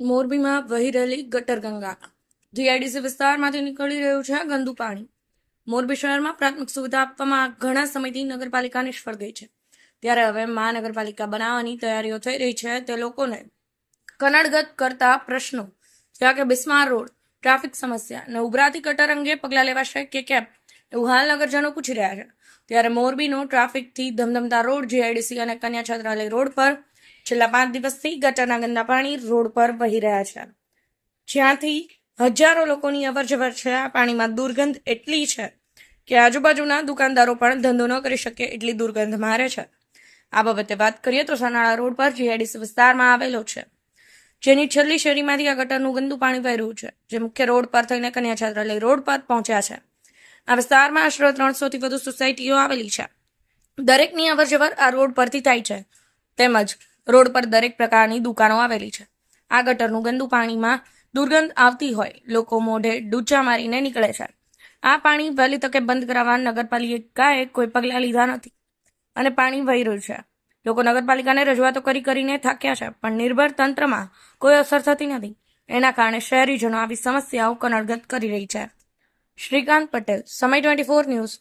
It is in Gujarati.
મોરબીમાં વહી રહેલી ગટરગંગા. જીઆઈડીસી વિસ્તારમાંથી નીકળી રહ્યું છે ગંદુ પાણી. મોરબી શહેરમાં પ્રાથમિક સુવિધા આપવામાં ઘણા સમયથી નગરપાલિકા નિષ્ફળ ગઈ છે. ત્યારે હવે મહાનગરપાલિકા બનાવવાની તૈયારીઓ થઈ રહી છે. તે લોકોને કનડગત કરતા પ્રશ્નો જેવા કે બિસ્માર રોડ, ટ્રાફિક સમસ્યા અને ઉભરાતી ગટર અંગે પગલાં લેવાશે કે કેમ, એવું હાલ નગરજનો પૂછી રહ્યા છે. ત્યારે મોરબીનો ટ્રાફિકથી ધમધમતા રોડ જીઆઈડીસી અને કન્યા છાત્રાલય રોડ પર છેલ્લા 5 દિવસથી ગટરના ગંદા પાણી રોડ પર વહી રહ્યા છે, જ્યાંથી હજારો લોકોની અવરજવર છે. આ પાણીમાં દુર્ગંધ એટલી છે કે આજુબાજુના દુકાનદારો પણ ધંધો ન કરી શકે એટલી દુર્ગંધ મારે છે. આ બાબતે વાત કરીએ તો સનાળા રોડ પર જીઆઈડીસી વિસ્તારમાં આવેલો છે, જેની છેલ્લી શેરીમાંથી આ ગટરનું ગંદુ પાણી વહી રહ્યું છે, જે મુખ્ય રોડ પર થઈને કન્યા છાત્રાલય રોડ પર પહોંચ્યા છે. આ વિસ્તારમાં આશરે 300થી વધુ સોસાયટીઓ આવેલી છે. દરેકની અવરજવર આ રોડ પરથી થાય છે, તેમજ રોડ પર દરેક પ્રકારની દુકાનો આવેલી છે. આ ગટરનું ગંદુ પાણીમાં દુર્ગંધ આવતી હોય લોકો મોઢે ડૂચા મારીને નીકળે છે. આ પાણી વહેલી તકે બંધ કરાવવા નગરપાલિકાએ કોઈ પગલાં લીધા નથી અને પાણી વહી રહ્યું છે. લોકો નગરપાલિકાને રજૂઆતો કરીને થાક્યા છે, પણ નિર્ભર તંત્રમાં કોઈ અસર થતી નથી. એના કારણે શહેરીજનો આવી સમસ્યાઓ કનડગત કરી રહી છે. શ્રીકાંત પટેલ, સમય 24 ન્યૂઝ.